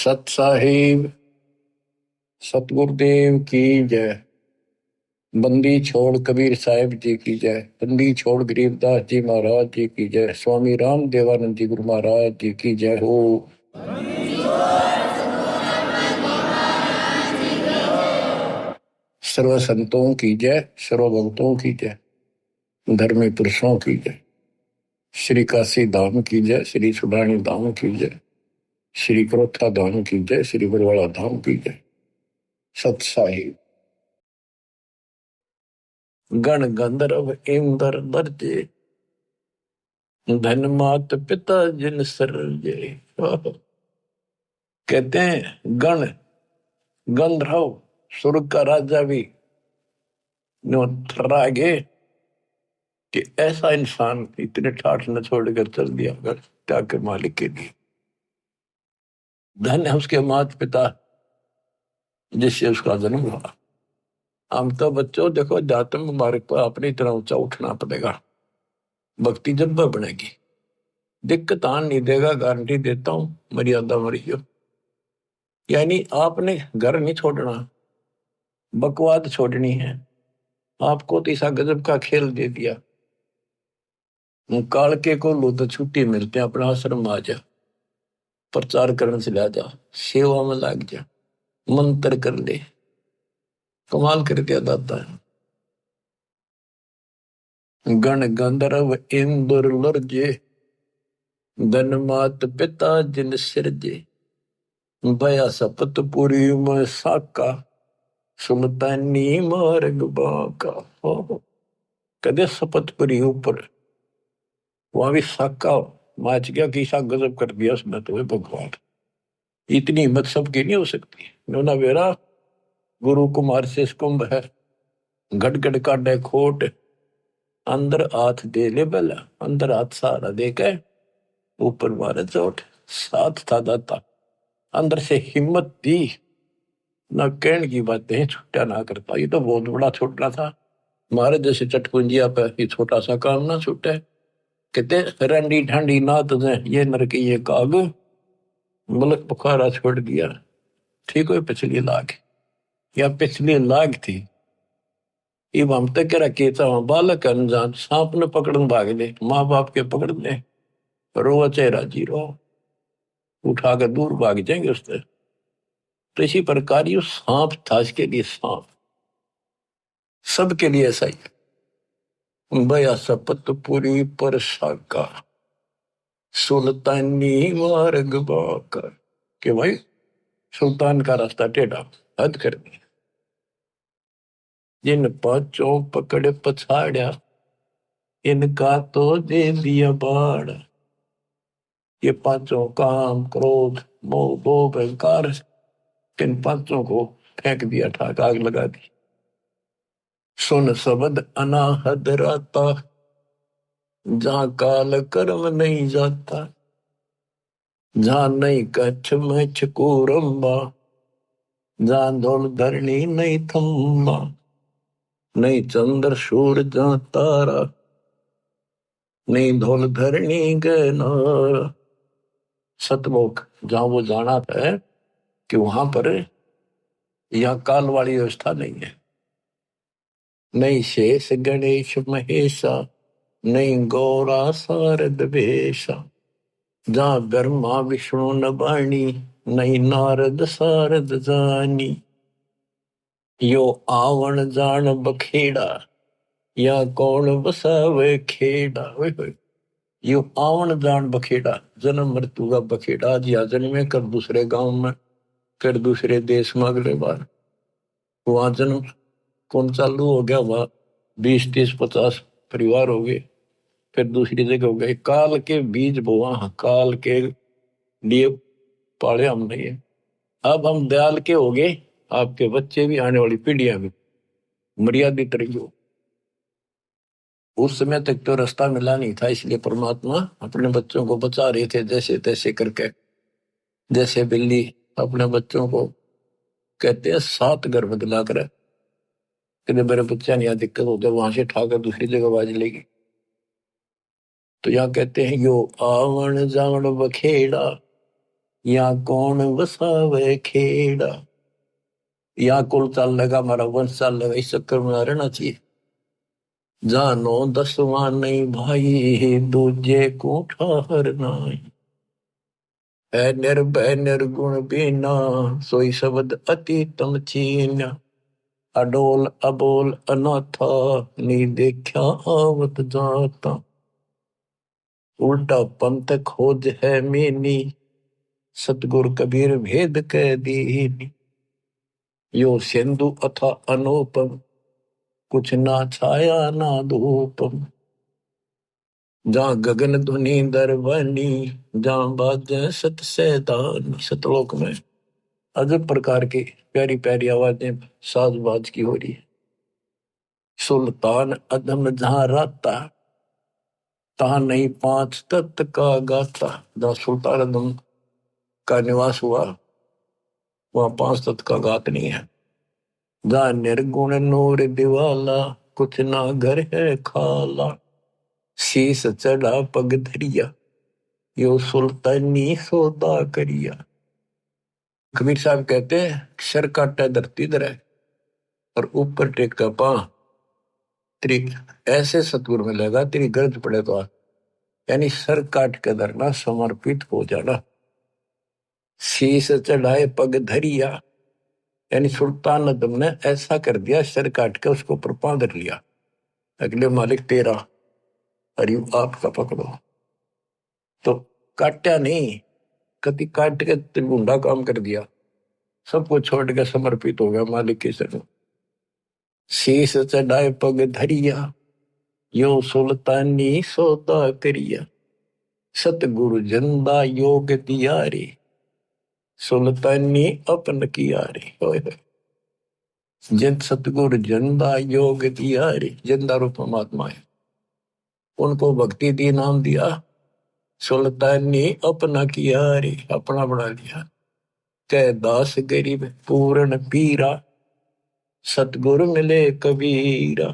सत साहिब सतगुरुदेव की जय। बंदी छोड़ कबीर साहिब जी की जय। बंदी छोड़ गरीबदास जी महाराज जी की जय। स्वामी राम देवानंद जी गुरु महाराज जी की जय हो। सर्व संतों की जय, सर्व भक्तों की जय, धर्मी पुरुषों की जय। श्री काशी धाम की जय, श्री सुडानी धाम की जय, श्री क्रोथा धाम की जय, श्री बरवाड़ा धाम की जय। सत साहिब गण गंधर्व इंद्र दर्जे, धन मात पिता जिन सर्जे। कहते हैं गण गंधर्व स्वर्ग का राजा भी थर्रागे कि ऐसा इंसान इतने ठाठ न छोड़कर चल दिया अगर त्याग के मालिक के लिए। धन है उसके माता पिता जिससे उसका जन्म हुआ। हम तो बच्चों देखो जातम मार्ग पर अपनी तरह ऊंचा उठना पड़ेगा। भक्ति जब बनेगी, दिक्कत आन नहीं देगा, गारंटी देता हूं। मर्यादा मरियो, यानी आपने घर नहीं छोड़ना, बकवाद छोड़नी है। आपको तो ऐसा गजब का खेल दे दिया, काल के को लो तो छुट्टी मिलते हैं, अपना आश्रम आ जा, प्रचार करने से ला जा, सेवा में लग जा, मंत्र कर ले। कमाल कर दिया दाता है। गण गंधर्व इंद्र लर्जे, धन मात पिता जिन सिरजे। भया सपत पुरी में साका, सुल्तानी मार्ग बाका। कदे सपतपुरी ऊपर वहां भी साका माच गया कि सा गजब कर दिया उसने तो भगवान। इतनी हिम्मत सबकी नहीं हो सकती। नोना बेरा गुरु कुमार से कुंभ है, गड़गड़ काटे खोट, अंदर हाथ दे ले बेला, अंदर हाथ सहारा दे के ऊपर मारे चोट। साथ था दाता, अंदर से हिम्मत दी, ना कहने की बातें छुट्टा ना करता। ये तो बहुत बड़ा छूटना था। मारे जैसे चटकुंजिया पे ये छोटा सा काम ना छूटे। कहते रंडी ठंडी ना तुझे ये नरकी ये काग, मुल्क बुखारा छोड़ दिया। ठीक है, पिछली लाख या पिछली लाख थी। इब हम तक कह रखे बालक अनजान सांप ने पकड़न भाग ले, माँ बाप के पकड़ ले, रो चेहरा जी रो, उठा कर दूर भाग जाएंगे उससे। तो इसी प्रकार ये सांप था, इसके लिए सांप सबके लिए ऐसा ही। भया सपत पूरी पर साका, सुल्तानी मार्ग बाका। कि भाई सुल्तान का रास्ता टेढ़ा, हद कर दी। जिन पांचों पकड़ पछाड़ा, इनका तो दे दिया बाड़। ये पांचों काम क्रोध मोह भोग अहंकार, इन पांचों को फेंक दिया, ठाक आग लगा दी। सुन शब्द अनाहद राता, जहां काल कर्म नहीं जाता, जहां नहीं कच्छ मच्छ कूरम्बा, जहां धौल धरणी नहीं थम्बा, नहीं चंद्र सूरज जहां तारा, नहीं धौल धरणी गनारा। सतलोक जहां वो जाना है कि वहां पर यह काल वाली व्यवस्था नहीं है। नहीं शेष गणेश महेशा, नहीं गौरा शारद वेशा, जहां ब्रह्मा विष्णु न बाणी, नहीं नारद शारद जानी। यो आवन जान बखेड़ा, या कौन बसावे खेड़ा। यो आवन जान बखेड़ा, जन्म मृत्यु का बखेड़ा। आज या जन्मे कर दूसरे गांव में, फिर दूसरे देश में, अगले बार वहां जन्म कौन चालू हो गया, वहां 20 30 50 परिवार हो गए, फिर दूसरी जगह हो गए। काल के बीज बोआ, काल के लिए पाले हम नहीं है। अब हम दयाल के हो गए, आपके बच्चे भी, आने वाली पीढ़ियां भी मर्यादित रही हो। उस समय तक तो रास्ता मिला नहीं था, इसलिए परमात्मा अपने बच्चों को बचा रहे थे जैसे तैसे करके। जैसे बिल्ली अपने बच्चों को कहते हैं 7 घर बदला कर, कहते मेरे बच्चा नहीं, दिक्कत हो जाए वहां से ठाकर दूसरी जगह बाज लेगी। तो यहाँ कहते हैं यो आवन जान बखेड़ा, या कौन वसावे खेड़ा, या कुल चाल लगा हमारा वंश चाल लगा, इस चक्कर में रहना चाहिए। जानो दसवां नहीं भाई, दूजे को ठहर नहीं। है निर्भय निर्गुण बीना, सोई शब्द अति तम चीन्या। अडोल अबोल अनाथा, नी देखा आवत जाता। उल्टा पंथ खोज है मीनी, सतगुर कबीर भेद कह दीनी। यो सिंधु अथा अनुपम, कुछ ना छाया ना धूपम। जहाँ गगन धुनी दरवनी, जहाँ बाजे सत सैतानी। सतलोक में अजब प्रकार की प्यारी प्यारी आवाजें साज बाज की हो रही है। सुल्तान अदम जहाँ राता, तहाँ नहीं पांच तत्त का गाता। जहाँ सुल्तान अदम का निवास हुआ, वहाँ पांच तत्त का गात नहीं है। जहाँ निर्गुण नूर दिवाला, कुछ ना घर है खाला। शीस चढ़ा पग धरिया, यो सुल्तानी सौदा करिया। कबीर साहब कहते हैं, सर काटा धरती धरे और ऊपर टेका पा, तेरी ऐसे सतगुर मिलेगा, तेरी गरज पड़े तो यानी सर काट के धरना, समर्पित हो जाना। शीस चढ़ाए पग धरिया, यानी सुल्तान अदम ने ऐसा कर दिया, सर काट के उसको ऊपर पांव धर लिया। अगले मालिक तेरा, अरे आपका पकड़ो। तो काटा नहीं, कभी काट के त्रिगुंडा काम कर दिया, सबको छोड़ के समर्पित हो गया मालिक की शरण। शीस चढ़ाए पग धरिया, यो सुल्तानी सौदा करिया। सतगुरु जंदा योग दिया रे, सुल्तानी अपन किया रे। जिन सतगुरु जंदा योग दिया रे, जंदा रूप परमात्मा है, उनको भक्ति दी, नाम दिया। सुल्तानी अपना किया रे, अपना बना लिया। कह दास गरीब पूर्ण पीरा, सतगुरु मिले कबीरा।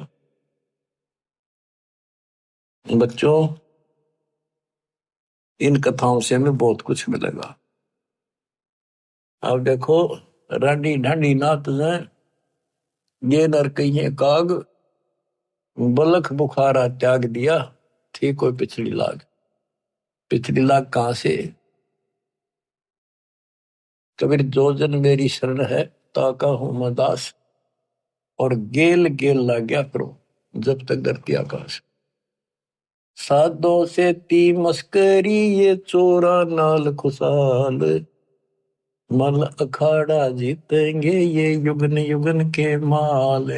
बच्चों, इन कथाओं से हमें बहुत कुछ मिलेगा। अब देखो, रानी ढांडी नाथ ने ये नर कहिए काग, बलख बुखारा त्याग दिया, थी कोई पिछड़ी लाग। पिछड़ी लाग कहां से? कबीर जो जन मेरी शरण है, ताका हूं मैं दास। और गेल गेल ला गया करो, जब तक धरती आकाश। साधों से ती मस्करी, ये चोरा नाल खुशाल। मल अखाड़ा जीतेंगे, ये युगन युगन के माल।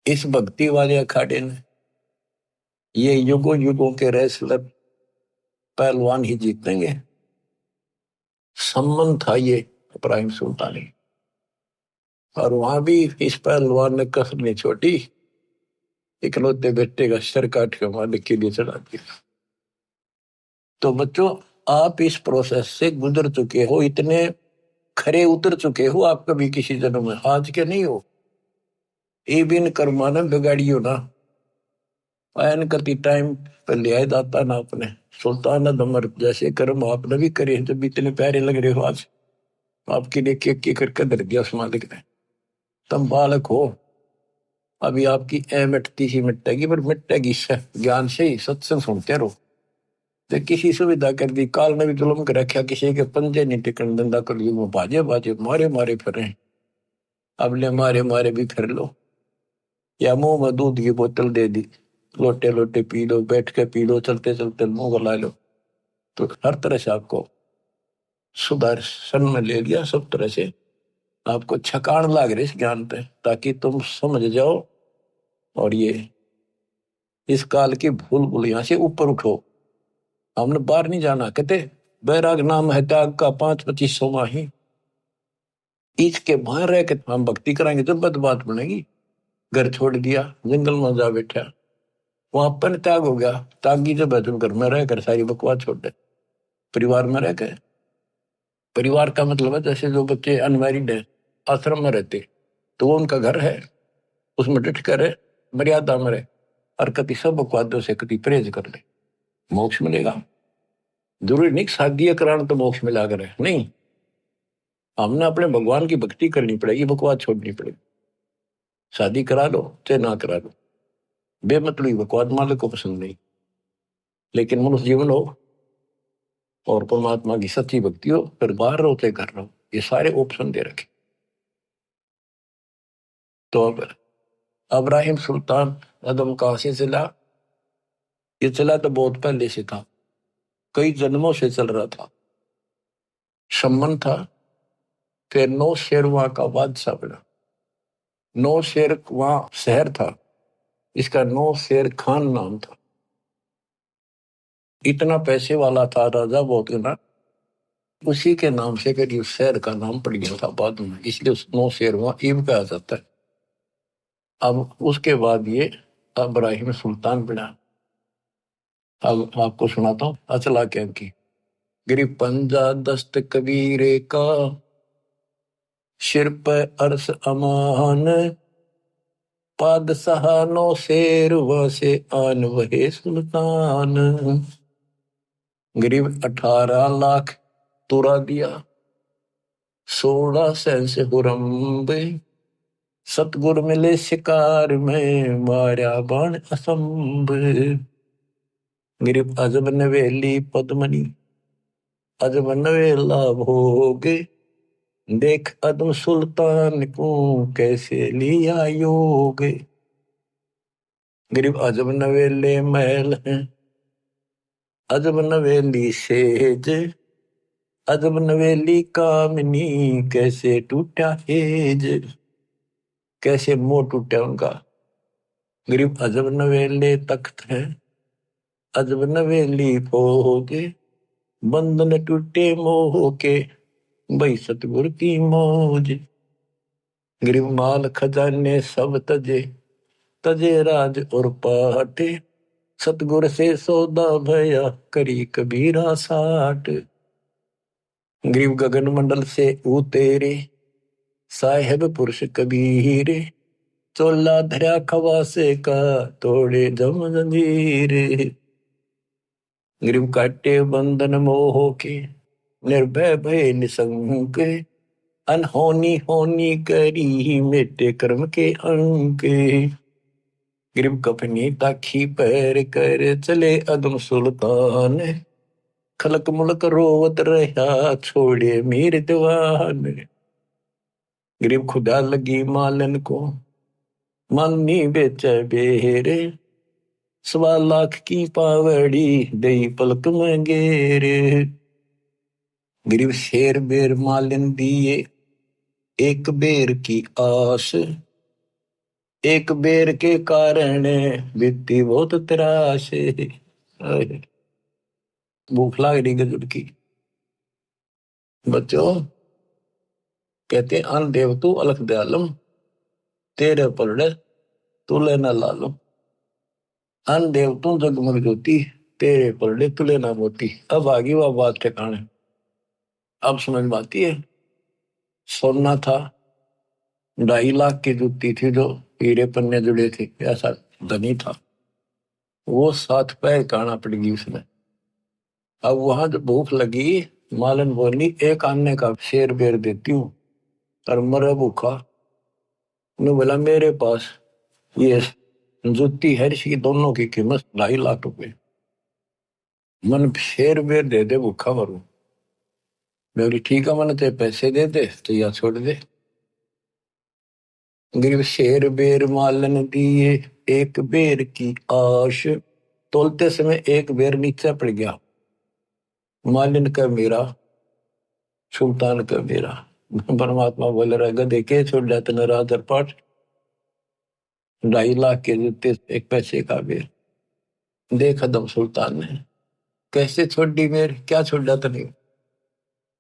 इस भक्ति वाले अखाड़े ने ये युगों युगों के रेसलर पहलवान ही जीतेंगे। सम्मान था ये इब्राहिम सुल्तानी, और वहां भी इस पहलवान ने कसर नहीं छोड़ी, इकलौते बेटे का सर काट के मालिक के लिए चढ़ा दिया। तो बच्चों, आप इस प्रोसेस से गुजर चुके हो, इतने खरे उतर चुके हो आप कभी किसी जन्म में, आज के नहीं हो। ये बिन कर्मा ने बिगाड़ियो ना, आयन करती टाइम पर लिया दाता ना अपने। सुल्तान दमर जैसे कर्म आपने भी करे, जब इतने प्यारे लग रहे हो आज, आपके लिए केक करके धर दिया उस मालिक ने। तुम बालक हो, अभी आपकी ए मिटती ही मिटेगी, पर मिटेगी ज्ञान से ही, सत्संग सुनते रहो। तो किसी सुविधा कर दी, काल ने भी जुलम कर रखा, किसी के पंजे नहीं टिकन धंधा कर ली, वो बाजे बाजे मारे मारे फिर, अब ले मारे मारे भी फिर लो। या मुंह में दूध की बोतल दे दी, लोटे लोटे पी लो, बैठ के पी लो, चलते चलते मुंह गला लो। तो हर तरह से आपको सुदर्शन में ले लिया, सब तरह से आपको छकान लाग रही इस ज्ञान पे, ताकि तुम समझ जाओ और ये इस काल की भूल भूलिया से ऊपर उठो। हमने बाहर नहीं जाना, कहते बैराग नाम है त्याग का, 5-25 माही। इसके बाहर रह के हम भक्ति कराएंगे जब बात बनेगी। घर छोड़ दिया, जंगल में जा बैठा, वहां पर त्याग हो गया। त्यागी जब है तुम घर में रहकर सारी बकवास छोड़ दे, परिवार में रह के। परिवार का मतलब है जैसे जो बच्चे अनमैरिड है, आश्रम में रहते, तो वो उनका घर है, उसमें डट कर रहे, मर्यादा में रहे, और कति सब बकवादों से कति परहेज कर ले, मोक्ष मिलेगा। जरूरी नहीं शादी कराना तो मोक्ष मिला करे, नहीं। हमने अपने भगवान की भक्ति करनी पड़ेगी, बकवास छोड़नी पड़ेगी। शादी करा लो चाहे ना करा लो, बेमतलब बकवास मालिक को पसंद नहीं। लेकिन मनुष्य जीवन हो और परमात्मा की सच्ची भक्ति हो, फिर बाहर रहो चाहे घर रहो, ये सारे ऑप्शन दे रखे। तो अब इब्राहिम सुल्तान अदम कहां से चला? ये चला तो बहुत पहले से था, कई जन्मों से चल रहा था। शमन था, फिर नौ शेर वहां का बादशाह बना। नौ शेर वहां शहर था, इसका नौ शेर खान नाम था। इतना पैसे वाला था राजा, बहुत ना, उसी के नाम से करीब शहर का नाम पड़ गया था बाद में, इसलिए उस नौ शेर वहां ईब कहा जाता है। अब उसके बाद ये इब्राहिम सुल्तान बना। अब आपको सुनाता हूँ अचला क्या की। गिरी पंजा दस्त कबीरे का, सिर पे अरस अमान, पादशाह नो शेर वसे आन वहे सुल्तान। गरीब 18 लाख तुरा दिया, 16 सेंस हुरम्ब, सतगुर मिले शिकार में मारा बाण असंभ। गरीब अजब नवेली पद्मनी, अजब नवेला भोगे, देख अदम सुल्तान को कैसे लिया योग। गरीब अजब नवेले महल हैं, अजब नवेली सेज, अजब नवेली कामनी कैसे टूटा हेज। कैसे मोह टूटा उनका। गरीब अजब नवेले तख्त हैं, अजब नवेली भोगे, बंधन टूटे मोह के, भाई सतगुर की मौज। गरीब माल खजाने सब तजे, तजे राज और पाटे, सतगुर से सौदा भया करी कबीरा साठ। गरीब गगन मंडल से उतेरे, साहेब पुरुष कबीर, चोला धरा खवासे का, तोड़े जम जंजीर। गरीब काटे बंधन मोह के, निर्भय भय निसंक, अनहोनी होनी करी मेटे कर्म के अंक। गरीब कफनी ताखी पैर कर चले अदम सुल्तान, खलक मुलक रोवत रहा छोड़े मीर दीवान। गरीब खुदा लगी मालन को, मालनी बेचे बेरे, 1.25 लाख की पावड़ी दई पलक में गेरे। गरीब शेर बेर मालन दिए, एक बेर की आस, एक बेर के कारण बीती बहुत त्रास। भूख लाग रही गजब की। बच्चों कहते अन देव तू अलख दयालम, तेरे पलड़े तुले न लालम। अन देव तू जगमग ज्योति, तेरे पलड़े तुले न मोती। अब आगे वह बात ठिकाने, अब समझ में आती है। सोना था, 2.5 लाख की जूती थी जो हीरे पन्ने जुड़े थे, ऐसा धनी था वो। 7 पैर काना पड़ गई उसमें। अब वहां जब भूख लगी, मालन बोली एक आने का शेर बेर देती हूँ और मरे भूखा। ने बोला मेरे पास ये जूती है, इसकी दोनों की कीमत 2.5 लाख रुपए, मन शेर बेर दे दे भूखा मरू। मैं बोली ठीक है, मन ते पैसे दे दे तो या छोड़ दे। गरीब शेर बेर मालन दिए, एक बेर की आश, तोलते समय एक बेर नीचे पड़ गया। मालिन का मेरा, सुल्तान का मेरा। परमात्मा बोल रहा है गधे के छोड़ जाते न राजर पाठ, 2.5 लाख के जूते एक पैसे का बेर। देखा दम सुल्तान ने कैसे छोड़ दी मेर, क्या छोड़ जाता नहीं।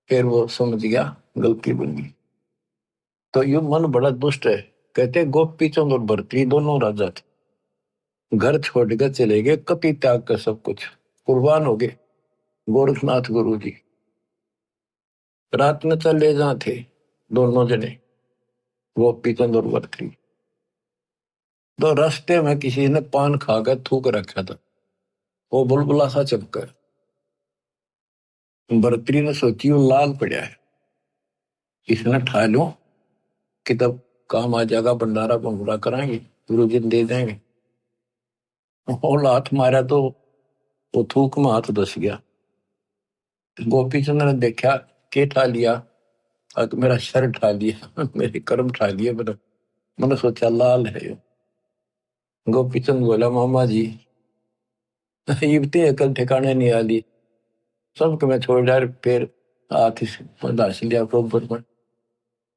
फिर वो समझ गया गलती बन गई। तो यू मन बड़ा दुष्ट है। कहते गोपी चंद और भरतरी दोनों राजा थे, घर छोड़ कर चले गए, कति त्याग कर सब कुछ कुर्बान हो गए। गोरखनाथ गुरु जी रात में चले जहाँ थे दोनों जने, गोपी चंद और भरतरी। तो रास्ते में किसी ने पान खाकर थूक रखा था, वो बुलबुला सा चमका। बरतरी ने सोची वो लाल पड़ा है, इसने ठा लो कि तब काम आ जाएगा, भंडारा भंगूरा कराएंगे, गुरु जी दे देंगे। और हाथ मारा तो वो थूक में हाथ धस गया। गोपी चंद ने देखा के ठा लिया, मेरा सर ठा लिया मेरे कर्म ठा लिए। मैंने सोचा लाल है यो। गोपी चंद बोला मामा जी युवती अकल ठिकाने नहीं आली, सबको मैं छोड़ डाल, फिर हाथ दास लिया बरोबर में।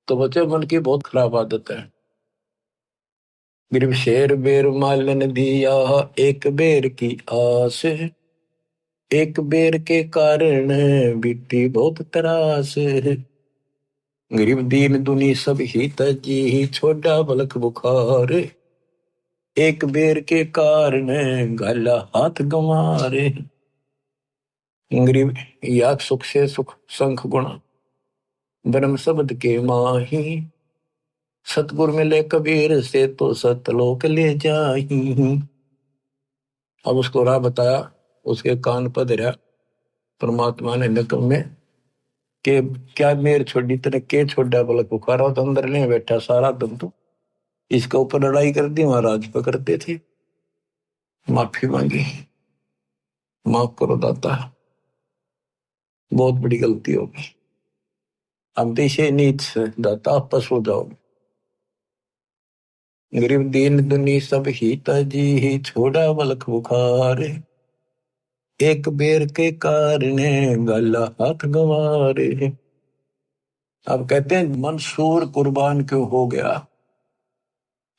तो बच्चे मन की बहुत खराब आदत है। गिरव शेर बेर मालन दिया एक बेर की आस, एक बेर के कारण बीती बहुत त्रास। गरीब दीन दुनी सब ही तजी छोड़ा बलक बुखार, एक बेर के कारण गाला हाथ गंवारे। गरीब या सुख से सुख संख गुणा ब्रह्म शब्द के माही, सतगुर मिले कबीर से तो सतलोक ले जाही। अब उसको राह बताया, उसके कान पर धरा परमात्मा ने नकम में के क्या मेर छोड़ी तेने के छोड़ा बलक बुखारा, तो अंदर ले बैठा सारा दम तो इसके ऊपर लड़ाई कर दी, महाराज पकड़ते थे। माफी मांगी, माफ करो दाता, बहुत बड़ी गलती होगी, हम देशे नीच दाता आपस हो जाओ। गरीब दीन दुनी सब ही तजी ही छोड़ा बलक बुखार, एक बेर के कारण गला हाथ गंवारे। अब कहते हैं मंसूर कुर्बान क्यों हो गया,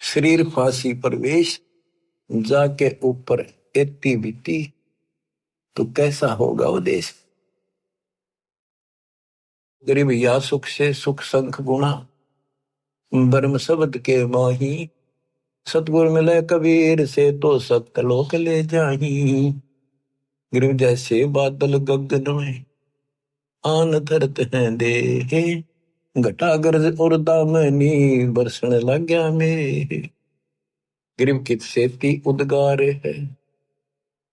शरीर फांसी परवेश जाके ऊपर एती बीती, तो कैसा होगा वो देश। गरीब या सुख से सुख संख गुणा ब्रह्म शब्द के माही, सतगुर मिले कबीर से तो सतलोक ले जाही। गरीब जैसे बादल गगन में आन धरत हैं देहे, घटा गरज और दामनी बरसने लग गया मेरे। गरीब कित सेती उद्गार है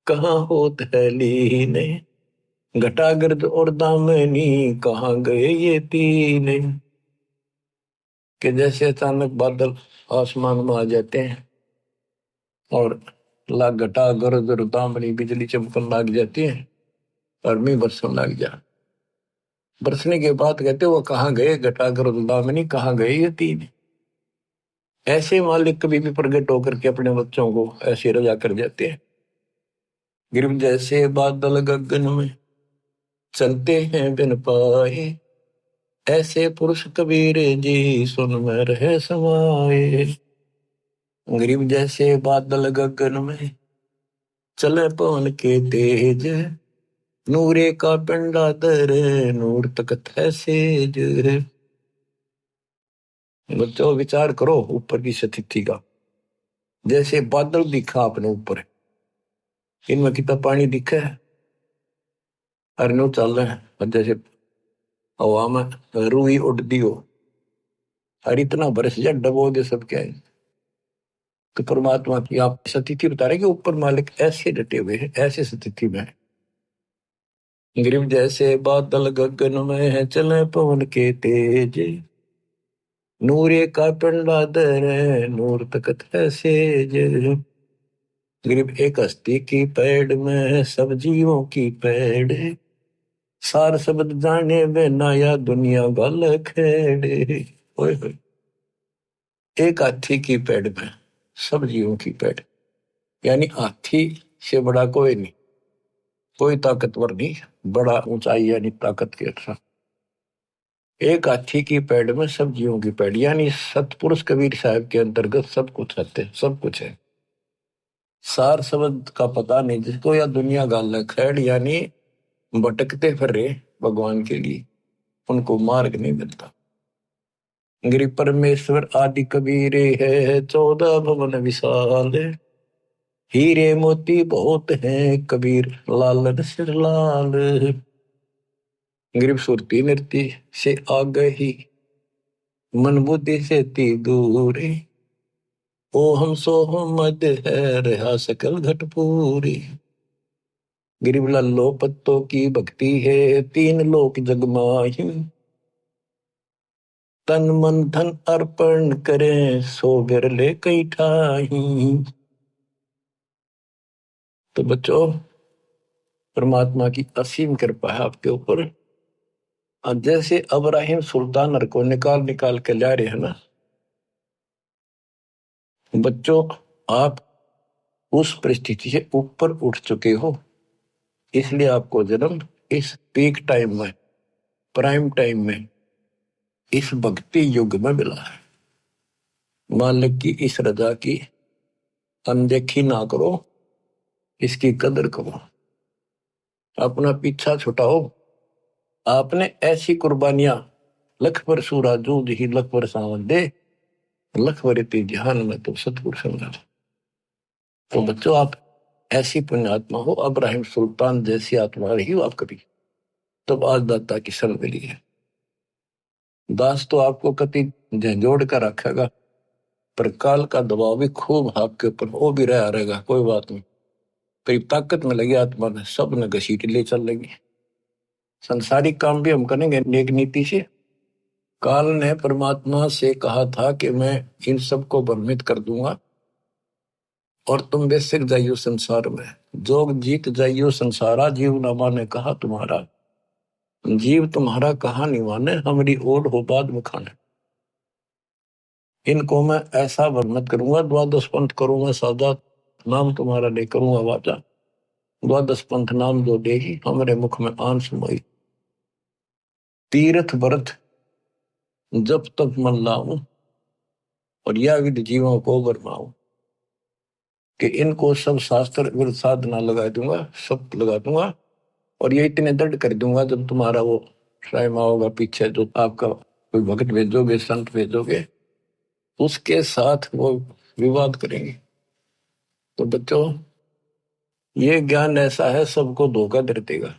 कहाँ होत है लीने, घटा गर्द और दामनी कहाँ गए ये तीने। कि जैसे अचानक बादल आसमान में आ जाते हैं और लाग घटा गर्द और दामनी बिजली चमकन लग जाती है और मी बरसन लग जा। बरसने के बाद कहते वो कहाँ गए घटा गर्द दामनी, कहाँ गए ये तीन। ऐसे मालिक कभी भी प्रकट होकर के अपने बच्चों को ऐसे रजा कर जाते हैं। गिरव जैसे बादल गगन में चलते हैं बिन पाए, ऐसे पुरुष कबीर जी सुन में रहे समाए। गरीब जैसे बादल गगन में चले पवन के तेज, नूरे का पिंडा दर नूर तकत है सेज। बच्चों विचार करो ऊपर की स्थिति का, जैसे बादल दिखा अपने ऊपर, इनमें कितना पानी दिखा है, अरनो चल रहे हैं जैसे हवा में रूई उड़ती हो, और इतना बरस जा डबो दे सब क्या है। तो परमात्मा की आप स्थिति बता रहे कि ऊपर मालिक ऐसे डटे हुए हैं, ऐसे स्थिति में है। गरीब जैसे बादल गगन में है चले पवन के तेज, नूरे का पिंडा दर नूर तकत है सेज। गरीब एक हस्ती की पैड़ में सब जीवों की पैड़, सार शब्द जाने बिना या दुनिया गल खेड़े। ओए होए, एक हाथी की पैड़ में सब जीवों की पैड़, यानी हाथी से बड़ा कोई नहीं, कोई ताकतवर नहीं, बड़ा ऊंचाई यानी ताकत के अच्छा। एक हाथी की पैड़ में सब जीवों की पैड़, यानी सतपुरुष कबीर साहब के अंतर्गत सब कुछ है, सब कुछ है। सार शब्द का पता नहीं जिसको, या दुनिया गाल खैड़, यानी भटकते फिर रहे भगवान के लिए, उनको मार्ग नहीं मिलता। गिरि परमेश्वर आदि कबीरे है 14 भवन विशाल, हीरे मोती बहुत हैं कबीर लालन सिर लाल। गिरिव सुरती नृत्य से आ गई मन बुद्धि से ती दूरी, ओ हम सो हम मद है रहा सकल घट पूरी। गिरिवलाल लो पत्तों की भक्ति है, तीन लोक जगमाही। तन मन धन अर्पण करें, सो बिरले कई ठाही। तो बच्चों, परमात्मा की असीम कृपा है आपके ऊपर। और जैसे अब्राहिम सुल्तानर को निकाल निकाल के ला रहे हैं ना बच्चों, आप उस परिस्थिति से ऊपर उठ चुके हो, इसलिए आपको जन्म इस पीक टाइम में, प्राइम टाइम में, इस भक्ति युग में मिला है। मालिक की इस रजा की अनदेखी ना करो, इसकी कदर करो, अपना पीछा छुटाओ। आपने ऐसी कुर्बानियां, लख पर सूरा जूझ ही लख पर सावन दे, लख वरती ध्यान में तो सतगुरु समझा। तो बच्चों, आप ऐसी पुण्यात्मा हो, अब्राहिम सुल्तान जैसी आत्मा रही हो आप कभी, तब आज दाता की शरण मिली है। दास तो आपको कति झंझोड़ कर रखेगा, पर काल का दबाव भी खूब आपके ऊपर वो भी रहा रहेगा, कोई बात नहीं। पर ताकत में लगी आत्मा ने, सब ने घसीट ले चल लेंगे। संसारिक काम भी हम करेंगे नेक नीति से। काल ने परमात्मा से कहा था कि मैं इन सबको भ्रमित कर दूंगा और तुम बेसिक जाइयो संसार में, जोग जीत जाइयो संसारा। जीव न माने कहा तुम्हारा, जीव तुम्हारा कहा नहीं माने, हमारी ओढ़ हो बाद में खाने। इनको मैं ऐसा वर्णन करूंगा, द्वादश पंथ करूंगा साजा, नाम तुम्हारा ले करूंगा वाचा। द्वादश पंथ नाम जो देगी, हमारे मुख में आन सुमाई। तीर्थ व्रत जब तक मन लाऊं, और यह विधि जीवों को बरमाऊं, कि इनको सब शास्त्र विरुद्ध साधना लगा दूंगा, सब लगा दूंगा। और ये इतने दृढ़ कर दूंगा, जब तुम्हारा वो टाइम आओगा पीछे, जो आपका कोई भक्त भेजोगे, संत भेजोगे, उसके साथ वो विवाद करेंगे। तो बच्चों, ये ज्ञान ऐसा है, सबको धोखा दे देगा।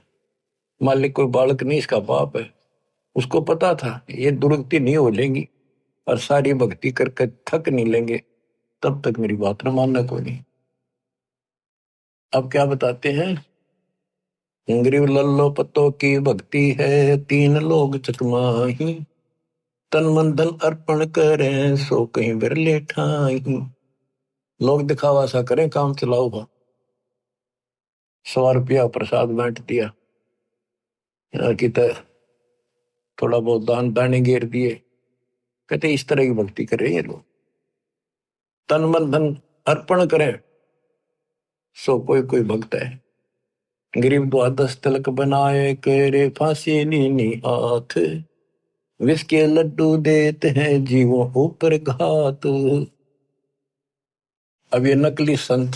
मालिक कोई बालक नहीं, इसका बाप है, उसको पता था ये दुर्गति नहीं हो लेंगी और सारी भक्ति करके थक नहीं लेंगे, तब तक मेरी बात न मानना कोई नहीं। अब क्या बताते हैं, गरीब लल्लो पत्तों की भक्ति है, तीन लोग चकमाही। तन मन धन अर्पण करें, सो कहीं बिरले ठाई। लोग दिखावा सा करें, काम चलाओ बा, 100 रुपया प्रसाद बांट दिया, कि थोड़ा बहुत दान दाने घेर दिए, कहते इस तरह की भक्ति करें ये लोग। तन मन धन अर्पण करें, सो कोई कोई भक्त है। गरीब द्वादश तिलक बनाए, करे फांसी नीनी हाथ। विष के लड्डू देते हैं, जीवों ऊपर घात। अब ये नकली संत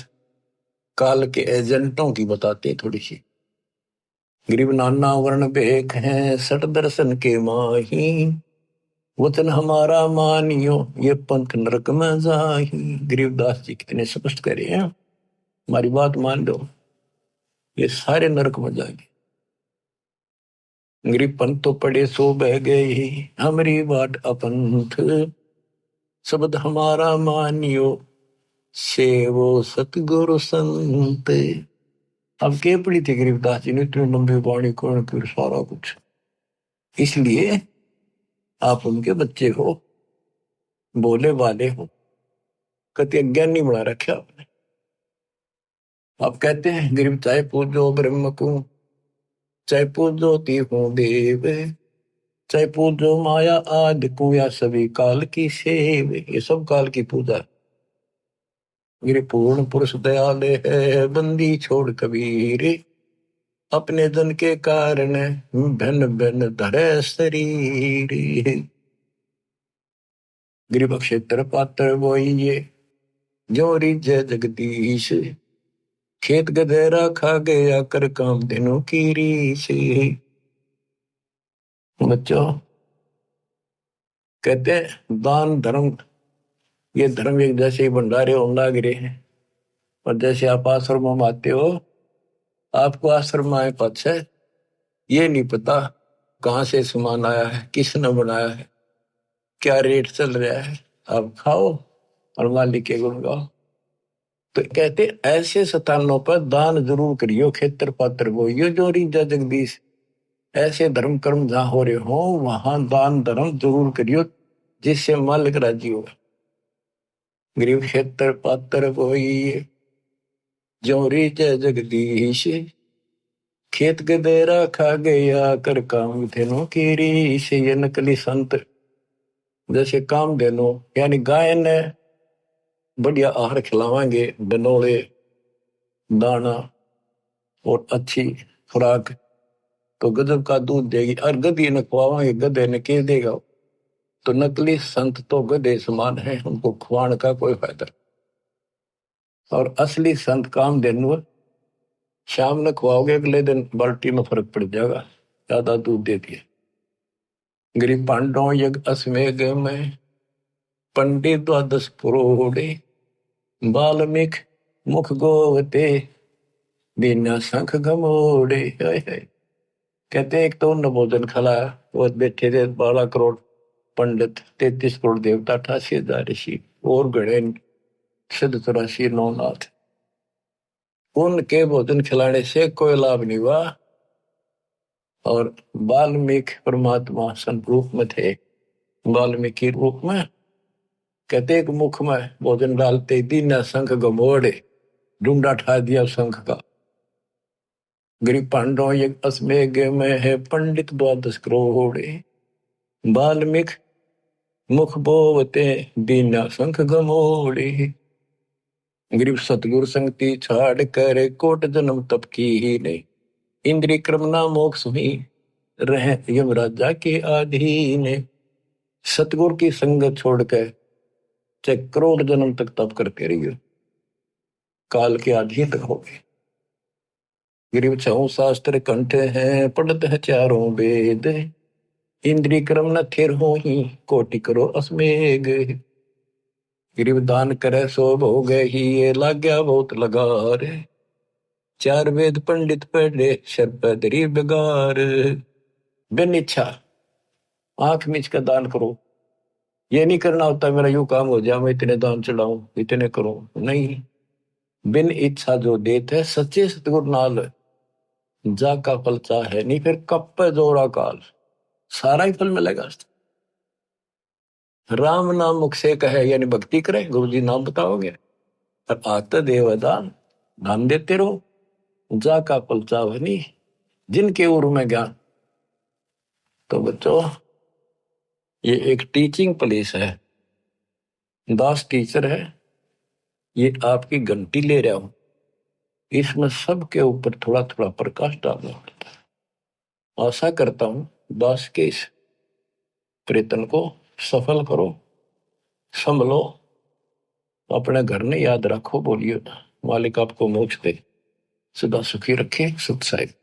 काल के एजेंटों की बताते थोड़ी सी। गरीब नाना वर्ण भेख हैं, सट दर्शन के माही। वचन हमारा मानियो, ये पंथ नरक में जाही। गरीबदास जी कितने स्पष्ट करे हैं, हमारी बात मान लो, ये सारे नरक में जाएंगे। गरीब पंथ तो पड़े सो बह गए, हमारी बाट अपंथ। शब्द हमारा मानियो, सेवो सतगुरु संत। अब के पड़ी थी गरीबदास जी ने इतनी लंबी वाणी, कौन फिर सारा कुछ। इसलिए आप उनके बच्चे हो, बोले वाले हो, कति अज्ञान नहीं बना रखे आपने। आप कहते हैं गरीब चाहे पूजो ब्रह्म को, चाहे पूजो तीहू देव, चाहे पूजो माया आदि को, या सभी काल की सेव। ये सब काल की पूजा है। गिरि पूर्ण पुरुष दयाल है, बंदी छोड़ कबीर। अपने जन के कारण भिन्न भिन्न धरे शरीर। गिरिभ क्षेत्र पात्र बोइये, जो रिजय जगदीश। खेत गधेरा खा गया, कर काम दिनों की रीस। बच्चों, कहते हैं दान धर्म, ये धर्म एक जैसे ही भंडारे होने लग रहे हैं। और जैसे आप आश्रम में आते हो, आपको आश्रम आए पाछे ये नहीं पता कहाँ से सामान आया है, किसने बनाया है, क्या रेट चल रहा है। आप खाओ और मालिक के गुण गाओ। तो कहते ऐसे स्थानों पर दान जरूर करियो, खेतर पात्र बोइयो जो रीजा जगदीश। ऐसे धर्म कर्म जहां हो रहे हो वहां दान धर्म जरूर करियो, जिससे मालिक राजी होगा। गरीब खेतर पात्र बोइए जो रीजा जगदीश, खेत गदेरा खा गया कर काम धेनो की रीश। ये नकली संत जैसे काम धेनो यानी गाय ने बढ़िया आहार खिलावांगे, डनोले दाना और अच्छी खुराक, तो गजब का दूध देगी। और गधे न खुआवांगे, गधे ने के देगा। तो नकली संत तो गधे समान है, उनको खुआने का कोई फायदा। और असली संत काम देनु शाम ने खुआओगे, अगले दिन बाल्टी में फर्क पड़ जाएगा, ज्यादा दूध दे दिए। गरीब पांडव यज्ञ अश्वमेघ में पंडित द्वादश पुरोड़े, बाल्मीक मुख गोवते बिना शंख घमोड़े। कहते एक तो उन भोजन खिलाया, वो बैठे थे 12 करोड़ पंडित, 33 करोड़ देवता, 88,000 ऋषि और गणे सिद्ध 84 नौनाथ। उनके भोजन खिलाने से कोई लाभ नहीं हुआ। और वाल्मीकि परमात्मा संत रूप में थे, वाल्मीकि रूप में कहते एक मुख में भोजन डालते दीना शंख गमोड़े, ढूंढा ठा दिया शंख का। गरीब पांडव यज्ञ अश्वमेघ में है पंडित द्वादश करोड़े, वाल्मीकि मुख बोवते दीना शंख गमोड़े। गरीब सतगुरु संगति छाड़ कर कोट जन्म तप की ही नहीं, इंद्रिय क्रम ना मोक्ष हुई रहे यमराजा के अधीन। सतगुरु की संगत छोड़कर चाहे करोड़ जन्म तक तप करते रहिए, काल के अधीन तक हो गए। गरीब 6 शास्त्र कंठ हैं, पढ़त है 4 वेद, इंद्रिय क्रम न थिर हो ही कोटि करो अश्वमेघ। गरीब दान करे सो भोग ही, ये लाग गया बहुत लगार, 4 वेद पंडित पढ़े शर्प दरी बेगार। बिन इच्छा आंख मीच का दान करो, ये नहीं करना होता मेरा यूं काम हो जाए, मैं इतने दान चढ़ाऊं इतने करूं, नहीं। बिन इच्छा जो देते है सच्चे सतगुरु नाल जा का फल चाहे नहीं, फिर कप पे जोड़ा काल, सारा ही फल मिलेगा। राम नाम मुख से कहे यानी भक्ति करे, गुरु जी नाम बताओगे और आते देवदान दान देते रहो, जा का फल चाहे नहीं, जिनके उर में ज्ञान। तो बच्चों ये एक टीचिंग प्लेस है, दास टीचर है, ये आपकी घंटी ले रहा हूं, इसमें सबके ऊपर थोड़ा थोड़ा प्रकाश डालना पड़ता है। आशा करता हूं दास के इस प्रयत्न को सफल करो, संभलो, अपने घर ने याद रखो, बोलियो मालिक आपको मोक्ष दे, सदा सुखी रखे, सुख साहिब।